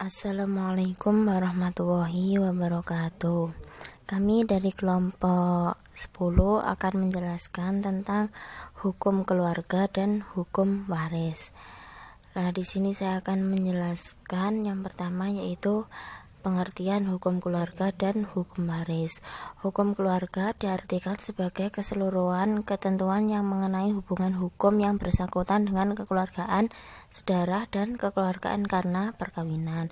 Assalamualaikum warahmatullahi wabarakatuh. Kami dari kelompok 10 akan menjelaskan tentang hukum keluarga dan hukum waris. Nah, di sini saya akan menjelaskan yang pertama yaitu pengertian hukum keluarga dan hukum waris. Hukum keluarga diartikan sebagai keseluruhan ketentuan yang mengenai hubungan hukum yang bersangkutan dengan kekeluargaan, saudara, dan kekeluargaan karena perkawinan.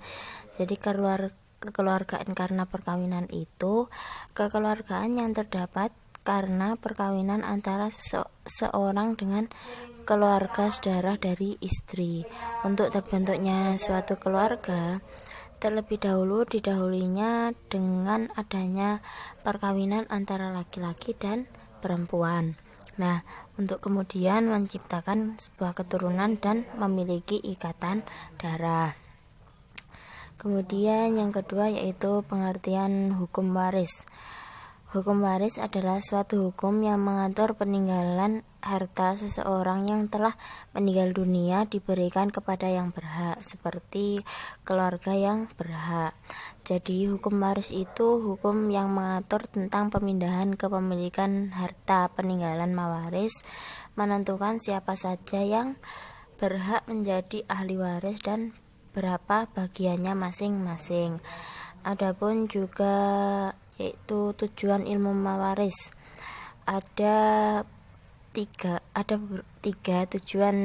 Jadi kekeluargaan karena perkawinan itu kekeluargaan yang terdapat karena perkawinan antara seorang dengan keluarga saudara dari istri. Untuk terbentuknya suatu keluarga, terlebih dahulu didahulinya dengan adanya perkawinan antara laki-laki dan perempuan. Nah, untuk kemudian menciptakan sebuah keturunan dan memiliki ikatan darah. Kemudian yang kedua yaitu pengertian hukum waris. Hukum waris adalah suatu hukum yang mengatur peninggalan harta seseorang yang telah meninggal dunia diberikan kepada yang berhak, seperti keluarga yang berhak. Jadi hukum waris itu hukum yang mengatur tentang pemindahan kepemilikan harta peninggalan mawaris, menentukan siapa saja yang berhak menjadi ahli waris dan berapa bagiannya masing-masing. Adapun juga yaitu tujuan ilmu mawaris. Ada tiga tujuan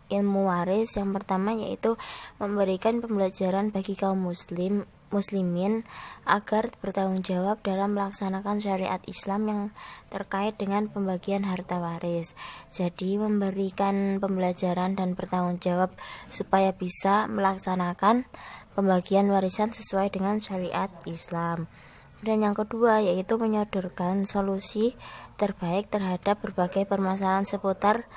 ilmu waris. Yang pertama yaitu memberikan pembelajaran bagi kaum muslimin agar bertanggung jawab dalam melaksanakan syariat Islam yang terkait dengan pembagian harta waris. Jadi memberikan pembelajaran dan bertanggung jawab supaya bisa melaksanakan pembagian warisan sesuai dengan syariat Islam. Dan yang kedua yaitu menyodorkan solusi terbaik terhadap berbagai permasalahan seputar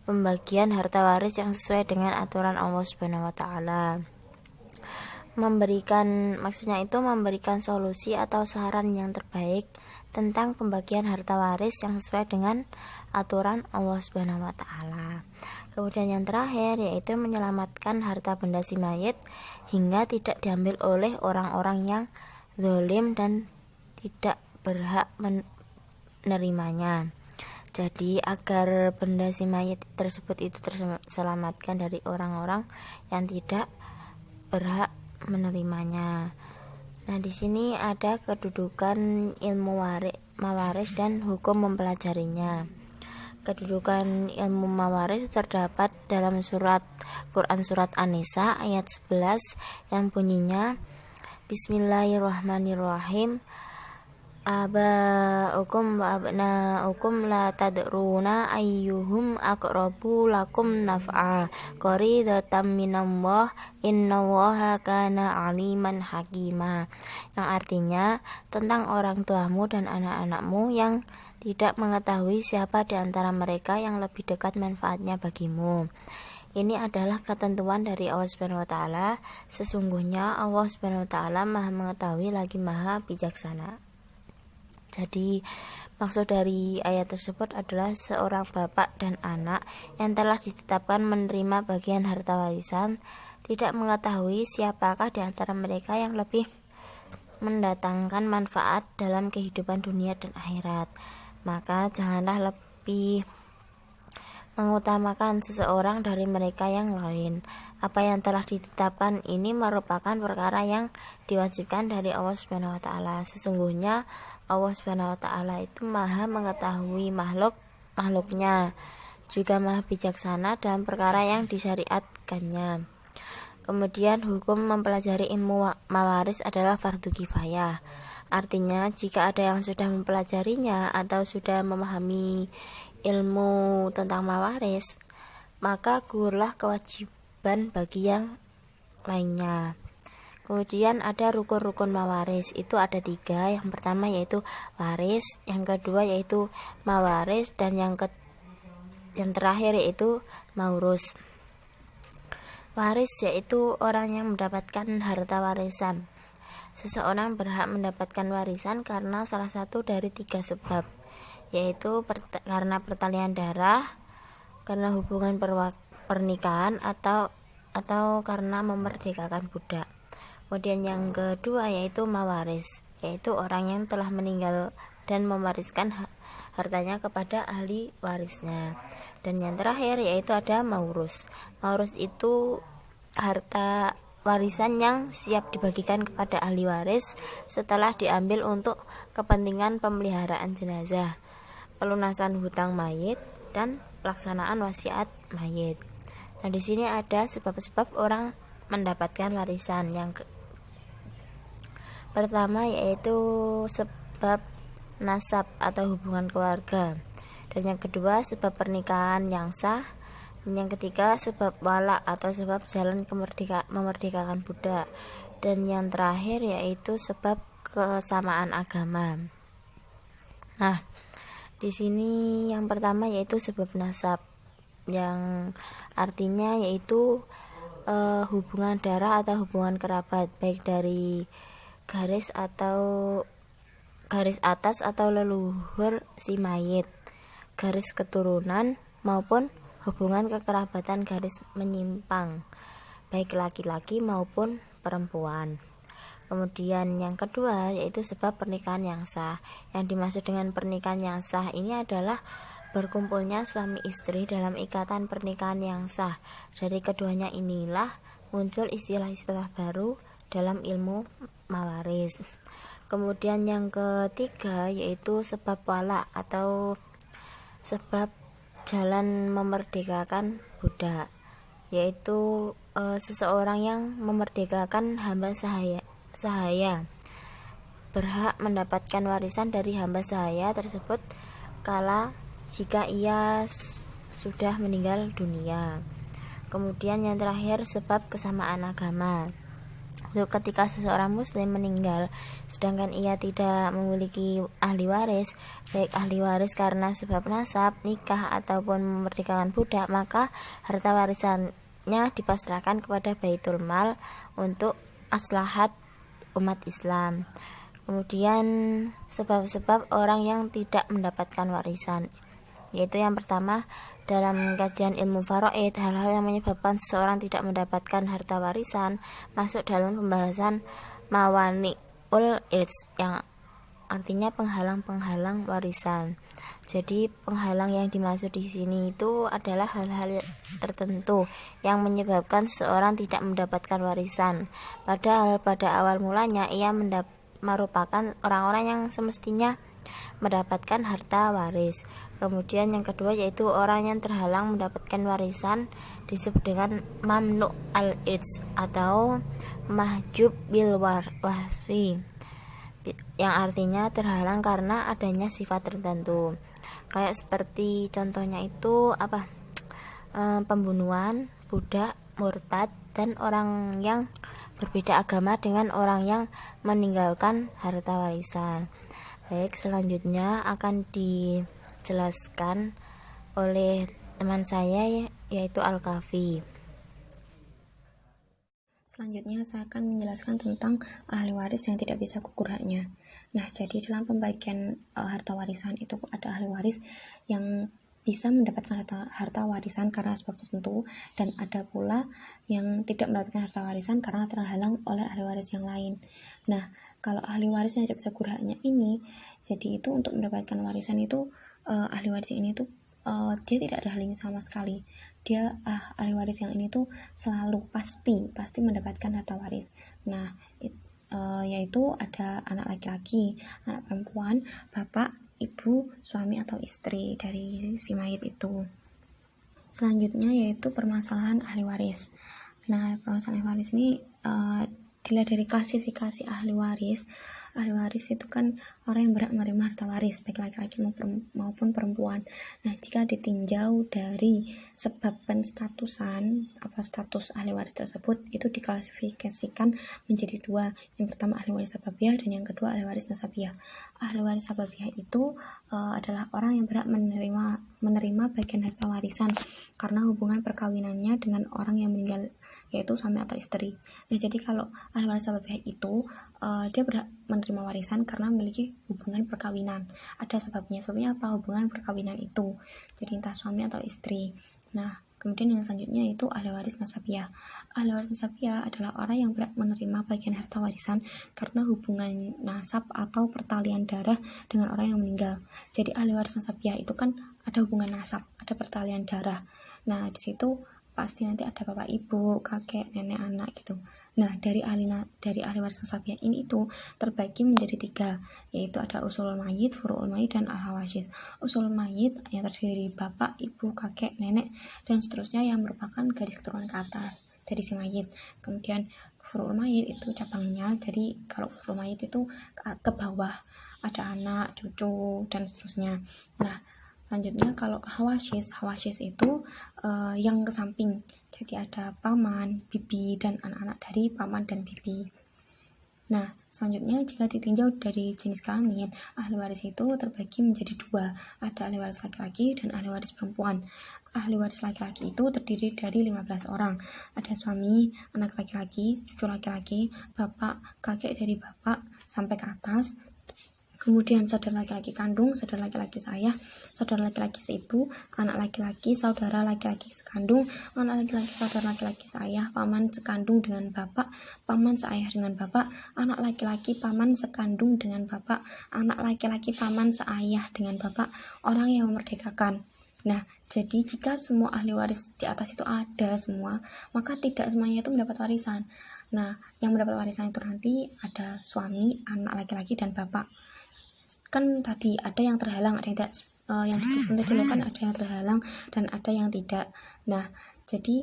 pembagian harta waris yang sesuai dengan aturan Allah Subhanahu wa taala. Memberikan solusi atau saran yang terbaik tentang pembagian harta waris yang sesuai dengan aturan Allah Subhanahu wa taala. Kemudian yang terakhir yaitu menyelamatkan harta benda si mayit hingga tidak diambil oleh orang-orang yang zalim dan tidak berhak menerimanya. Jadi agar benda si mayit tersebut itu terselamatkan dari orang-orang yang tidak berhak menerimanya. Nah, di sini ada kedudukan ilmu mawaris dan hukum mempelajarinya. Kedudukan ilmu mawaris terdapat dalam Quran surat An-Nisa ayat 11 yang bunyinya Bismillahirrahmanirrahim. Aba'ukum wa abna'ukum la tadruna ayyuhum aqrabu lakum naf'a qaridatam minallah innallaha kana aliman hakima. Yang artinya tentang orang tuamu dan anak-anakmu yang tidak mengetahui siapa di antara mereka yang lebih dekat manfaatnya bagimu. Ini adalah ketentuan dari Allah Subhanahu wa taala. Sesungguhnya Allah Subhanahu wa taala Maha mengetahui lagi Maha bijaksana. Jadi maksud dari ayat tersebut adalah seorang bapak dan anak yang telah ditetapkan menerima bagian harta warisan tidak mengetahui siapakah di antara mereka yang lebih mendatangkan manfaat dalam kehidupan dunia dan akhirat. Maka janganlah lebih mengutamakan seseorang dari mereka yang lain. Apa yang telah ditetapkan ini merupakan perkara yang diwajibkan dari Allah Subhanahu wa taala. Sesungguhnya Allah Subhanahu wa taala itu Maha mengetahui makhluknya, juga Maha bijaksana dalam perkara yang disyariatkannya. Kemudian hukum mempelajari ilmu mawaris adalah fardu kifayah. Artinya jika ada yang sudah mempelajarinya atau sudah memahami ilmu tentang mawaris, maka gugurlah kewajiban bagi yang lainnya. Kemudian ada rukun-rukun mawaris, itu ada 3. Yang pertama yaitu waris, yang kedua yaitu mawaris, dan yang terakhir yaitu maurus. Waris yaitu orang yang mendapatkan harta warisan. Seseorang berhak mendapatkan warisan karena salah satu dari 3 sebab, yaitu karena pertalian darah, karena hubungan pernikahan, atau karena memerdekakan budak. Kemudian yang kedua yaitu mawaris, yaitu orang yang telah meninggal dan mewariskan hartanya kepada ahli warisnya. Dan yang terakhir yaitu ada maurus. Maurus itu harta warisan yang siap dibagikan kepada ahli waris setelah diambil untuk kepentingan pemeliharaan jenazah, pelunasan hutang mayit, dan pelaksanaan wasiat mayit. Nah, di sini ada sebab-sebab orang mendapatkan warisan. Yang pertama yaitu sebab nasab atau hubungan keluarga, dan yang kedua sebab pernikahan yang sah, dan yang ketiga sebab wala atau sebab jalan memerdekakan budak, dan yang terakhir yaitu sebab kesamaan agama. Nah, di sini yang pertama yaitu sebab nasab, yang artinya yaitu hubungan darah atau hubungan kerabat, baik dari garis atas atau leluhur si mayit, garis keturunan, maupun hubungan kekerabatan garis menyimpang, baik laki-laki maupun perempuan. Kemudian yang kedua yaitu sebab pernikahan yang sah. Yang dimaksud dengan pernikahan yang sah ini adalah berkumpulnya suami istri dalam ikatan pernikahan yang sah. Dari keduanya inilah muncul istilah-istilah baru dalam ilmu mawaris. Kemudian yang ketiga yaitu sebab wala atau sebab jalan memerdekakan budak, yaitu seseorang yang memerdekakan hamba sahaya berhak mendapatkan warisan dari hamba sahaya tersebut kala jika ia sudah meninggal dunia. Kemudian yang terakhir sebab kesamaan agama. Ketika seseorang muslim meninggal sedangkan ia tidak memiliki ahli waris, baik ahli waris karena sebab nasab, nikah ataupun memerdekakan budak, maka harta warisannya dipasrahkan kepada Baitul Mal untuk maslahat umat Islam. Kemudian sebab-sebab orang yang tidak mendapatkan warisan, yaitu yang pertama dalam kajian ilmu faraid, hal-hal yang menyebabkan seseorang tidak mendapatkan harta warisan masuk dalam pembahasan mawani'ul irts, yang artinya penghalang-penghalang warisan. Jadi penghalang yang dimaksud di sini itu adalah hal-hal tertentu yang menyebabkan seseorang tidak mendapatkan warisan, padahal pada awal mulanya ia merupakan orang-orang yang semestinya mendapatkan harta waris. Kemudian yang kedua yaitu orang yang terhalang mendapatkan warisan disebut dengan mamnu al-irts atau mahjub bil wasfi, yang artinya terhalang karena adanya sifat tertentu. Kayak seperti contohnya itu pembunuhan, budak, murtad, dan orang yang berbeda agama dengan orang yang meninggalkan harta warisan. Baik, selanjutnya akan dijelaskan oleh teman saya yaitu Al-Kafi. Selanjutnya saya akan menjelaskan tentang ahli waris yang tidak bisa gugur haknya. Nah, jadi dalam pembagian harta warisan itu ada ahli waris yang bisa mendapatkan harta warisan karena sebab tertentu, dan ada pula yang tidak mendapatkan harta warisan karena terhalang oleh ahli waris yang lain. Nah, kalau ahli waris yang tidak bisa gugur haknya ini, jadi itu untuk mendapatkan warisan itu ahli waris ini tuh dia tidak ada halnya sama sekali. Dia ahli waris yang ini tuh selalu pasti mendapatkan harta waris. Nah, yaitu ada anak laki-laki, anak perempuan, bapak, ibu, suami atau istri dari si mayit itu. Selanjutnya yaitu permasalahan ahli waris. Nah, permasalahan ahli waris ini dilihat dari klasifikasi ahli waris. Ahli waris itu kan orang yang berhak menerima harta waris, baik laki-laki maupun perempuan. Nah, jika ditinjau dari sebab penstatusan status ahli waris tersebut, itu diklasifikasikan menjadi dua. Yang pertama ahli waris sababiyah dan yang kedua ahli waris nasabiyah. Ahli waris sababiyah itu adalah orang yang berhak menerima bagian harta warisan karena hubungan perkawinannya dengan orang yang meninggal, yaitu suami atau istri. Nah, jadi kalau ahli waris sababiyah itu dia berhak menerima warisan karena memiliki hubungan perkawinan. Ada sebabnya apa hubungan perkawinan itu, jadi entah suami atau istri. Nah, Kemudian yang selanjutnya itu ahli waris nasabiyah. Ahli waris nasabiyah adalah orang yang berhak menerima bagian harta warisan karena hubungan nasab atau pertalian darah dengan orang yang meninggal. Jadi ahli waris nasabiyah itu kan ada hubungan nasab, ada pertalian darah. Nah, di situ pasti nanti ada bapak ibu, kakek, nenek, anak gitu. Nah, dari ahli waris nasabiyah ini itu terbagi menjadi 3, yaitu ada usulul mayit, furu'ul mayit, dan al-hawasis. Usulul mayit yang terdiri dari bapak, ibu, kakek, nenek, dan seterusnya yang merupakan garis keturunan ke atas dari si mayit. Kemudian furu'ul mayit itu cabangnya, jadi kalau furu'ul mayit itu ke bawah ada anak, cucu, dan seterusnya. Nah, selanjutnya kalau hawasis itu yang ke samping, jadi ada paman, bibi, dan anak-anak dari paman dan bibi. Nah, selanjutnya jika ditinjau dari jenis kelamin, ahli waris itu terbagi menjadi 2, ada ahli waris laki-laki dan ahli waris perempuan. Ahli waris laki-laki itu terdiri dari 15 orang, ada suami, anak laki-laki, cucu laki-laki, bapak, kakek dari bapak sampai ke atas, kemudian saudara laki-laki kandung, saudara laki-laki seayah, saudara laki-laki seibu, anak laki-laki, saudara laki-laki sekandung, anak laki-laki, saudara laki-laki seayah, paman sekandung dengan bapak, paman seayah dengan bapak, anak laki-laki, paman sekandung dengan bapak, anak laki-laki, paman seayah dengan bapak, orang yang memerdekakan. Nah, jadi jika semua ahli waris di atas itu ada semua, maka tidak semuanya itu mendapat warisan. Nah, yang mendapat warisan itu nanti ada suami, anak laki-laki, dan bapak. Kan tadi ada yang terhalang, ada yang tidak, yang disebutkan tadi kan ada yang terhalang dan ada yang tidak. Nah, jadi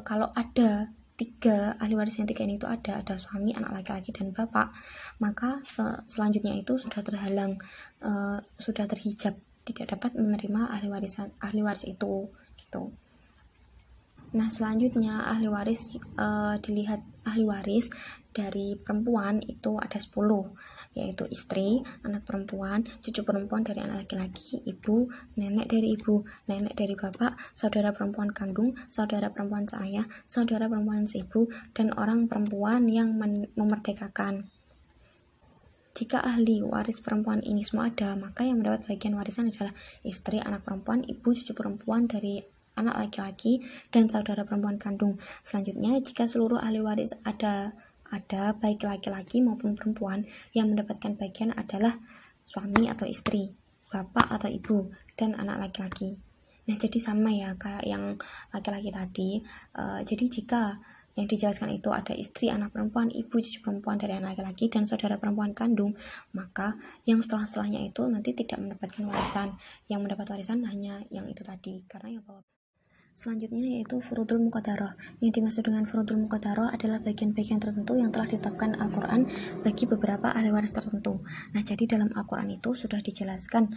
kalau ada 3 ahli waris yang 3 ini itu ada suami, anak laki-laki, dan bapak, maka selanjutnya itu sudah terhalang, sudah terhijab, tidak dapat menerima ahli waris itu gitu. Nah, selanjutnya ahli waris dilihat ahli waris dari perempuan itu ada 10, yaitu istri, anak perempuan, cucu perempuan dari anak laki-laki, ibu, nenek dari ibu, nenek dari bapak, saudara perempuan kandung, saudara perempuan seayah, saudara perempuan seibu, dan orang perempuan yang memerdekakan. Jika ahli waris perempuan ini semua ada, maka yang mendapat bagian warisan adalah istri, anak perempuan, ibu, cucu perempuan dari anak laki-laki, dan saudara perempuan kandung. Selanjutnya, jika seluruh ahli waris ada baik laki-laki maupun perempuan, yang mendapatkan bagian adalah suami atau istri, bapak atau ibu, dan anak laki-laki. Nah, jadi sama ya kayak yang laki-laki tadi. Jadi jika yang dijelaskan itu ada istri, anak perempuan, ibu, cucu perempuan dari anak laki-laki, dan saudara perempuan kandung, maka yang setelah-setelahnya itu nanti tidak mendapatkan warisan. Yang mendapat warisan hanya yang itu tadi, karena yang bawah. Selanjutnya yaitu furudul muqaddarah. Yang dimaksud dengan furudul muqaddarah adalah bagian-bagian tertentu yang telah ditetapkan Al-Quran bagi beberapa ahli waris tertentu. Nah, jadi dalam Al-Quran itu sudah dijelaskan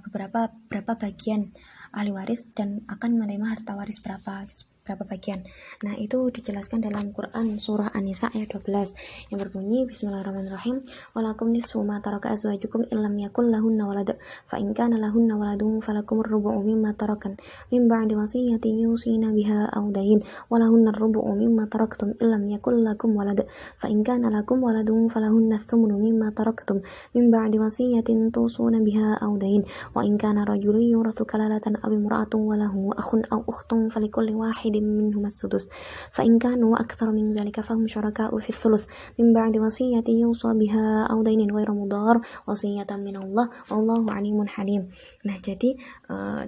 berapa bagian ahli waris dan akan menerima harta waris berapa bagian. Nah, itu dijelaskan dalam Quran surah An-Nisa ayat 12 yang berbunyi Bismillahirrahmanirrahim. Walakum nisfu ma taraka azwajukum illam yakul lahunna walad fa in kana lahunna waladun falakum ar-rubu'u mimma tarakan min ba'di wasiyatin yusina biha aw dayn wa lahunna ar-rubu'u mimma taraktum illam yakul lakum walad fa in kana lakum waladun falahunna ath-thumnu mimma taraktum min ba'di wasiyatin tusuna biha aw dayn wa in kana rajulun yurathu kalalatan aw imra'atun wa lahu akhun aw ukhtun falikulli wahid منهم السدس فإن كانوا أكثر من ذلك فهم شركاء في الثلث من بعد وصية يوصى بها أو دين غير مضار وصية من الله والله عليم حليم. Nah, jadi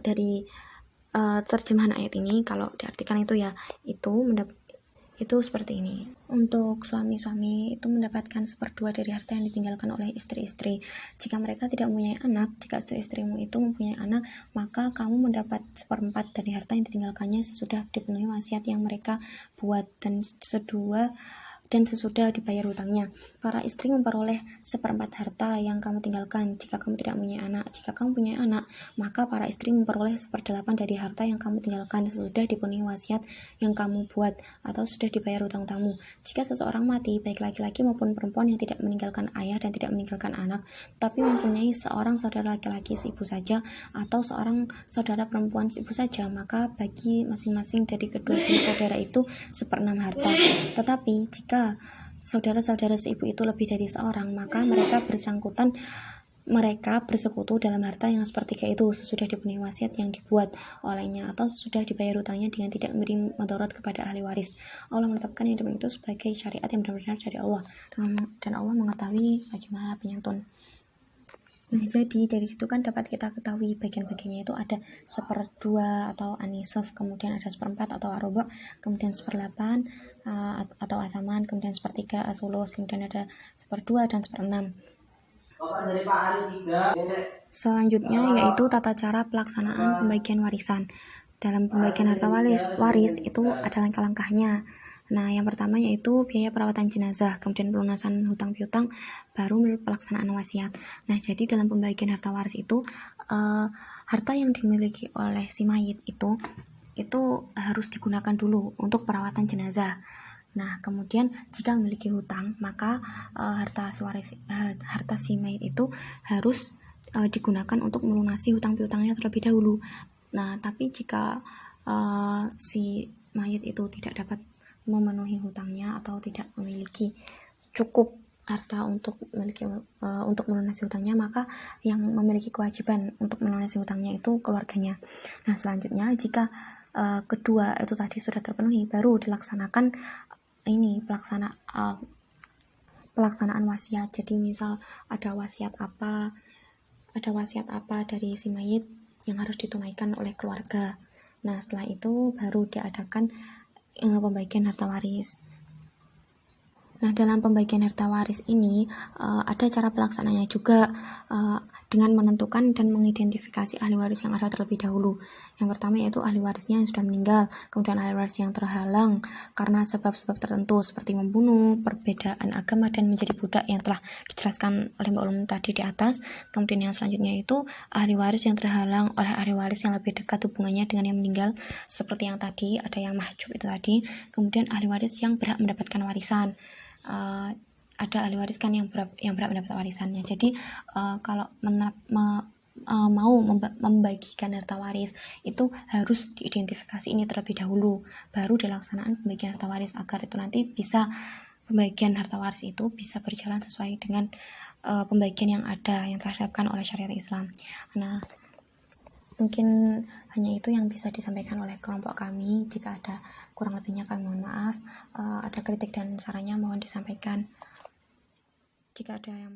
dari terjemahan ayat ini kalau diartikan itu ya itu seperti ini. Untuk suami-suami itu mendapatkan 1/2 dari harta yang ditinggalkan oleh istri-istri. Jika mereka tidak mempunyai anak, jika istri-istrimu itu mempunyai anak, maka kamu mendapat 1/4 dari harta yang ditinggalkannya sesudah dipenuhi wasiat yang mereka buat dan sesudah dibayar hutangnya. Para istri memperoleh 1/4 harta yang kamu tinggalkan jika kamu tidak mempunyai anak. Jika kamu punya anak, maka para istri memperoleh 1/8 dari harta yang kamu tinggalkan sesudah dipenuhi wasiat yang kamu buat atau sudah dibayar hutang-hutangmu. Jika seseorang mati, baik laki-laki maupun perempuan yang tidak meninggalkan ayah dan tidak meninggalkan anak, tetapi mempunyai seorang saudara laki-laki seibu saja atau seorang saudara perempuan seibu saja, maka bagi masing-masing dari kedua jenis saudara itu 1/6 harta. Tetapi jika saudara-saudara seibu itu lebih dari seorang, maka mereka bersangkutan mereka bersekutu dalam harta yang sepertiga itu sesudah dipenuhi wasiat yang dibuat olehnya atau sudah dibayar hutangnya dengan tidak memberi madarat kepada ahli waris. Allah menetapkan yang demikian itu sebagai syariat yang benar-benar dari Allah, dan Allah mengetahui bagaimana penyantun. Nah, jadi dari situ kan dapat kita ketahui bagian-bagiannya itu ada 1/2 atau anisaf, kemudian ada 1/4 atau aroba, kemudian 1/8 atau athaman, kemudian 1/3 asulus, kemudian ada 1/2 dan 1/6. Selanjutnya yaitu tata cara pelaksanaan pembagian warisan. Dalam pembagian harta waris itu ada langkah-langkahnya. Nah, yang pertama yaitu biaya perawatan jenazah, kemudian pelunasan hutang piutang, baru pelaksanaan wasiat. Nah, jadi dalam pembagian harta waris itu harta yang dimiliki oleh si mayit itu harus digunakan dulu untuk perawatan jenazah. Nah, kemudian jika memiliki hutang, maka harta si mayit itu harus digunakan untuk melunasi hutang piutangnya terlebih dahulu. Nah, tapi jika si mayit itu tidak dapat memenuhi hutangnya atau tidak memiliki cukup harta untuk melunasi hutangnya, maka yang memiliki kewajiban untuk melunasi hutangnya itu keluarganya. Nah, selanjutnya jika kedua itu tadi sudah terpenuhi, baru dilaksanakan pelaksanaan wasiat. Jadi misal ada wasiat apa dari si mayit yang harus ditunaikan oleh keluarga. Nah, setelah itu baru diadakan pembagian harta waris. Nah, dalam pembagian harta waris ini ada cara pelaksanaannya juga dengan menentukan dan mengidentifikasi ahli waris yang ada terlebih dahulu. Yang pertama yaitu ahli warisnya yang sudah meninggal, kemudian ahli waris yang terhalang karena sebab-sebab tertentu seperti membunuh, perbedaan agama, dan menjadi budak yang telah dijelaskan oleh Mbak Ulum tadi di atas. Kemudian yang selanjutnya itu ahli waris yang terhalang oleh ahli waris yang lebih dekat hubungannya dengan yang meninggal, seperti yang tadi ada yang mahjub itu tadi. Kemudian ahli waris yang berhak mendapatkan warisan. Ada ahli waris kan yang berhak mendapat warisannya. Jadi kalau mau membagikan harta waris itu harus diidentifikasi ini terlebih dahulu, baru dilaksanakan pembagian harta waris, agar itu nanti bisa pembagian harta waris itu bisa berjalan sesuai dengan pembagian yang ada yang telah ditetapkan oleh syariat Islam. Nah, mungkin hanya itu yang bisa disampaikan oleh kelompok kami. Jika ada kurang lebihnya kami mohon maaf. Ada kritik dan sarannya mohon disampaikan. Jika ada yang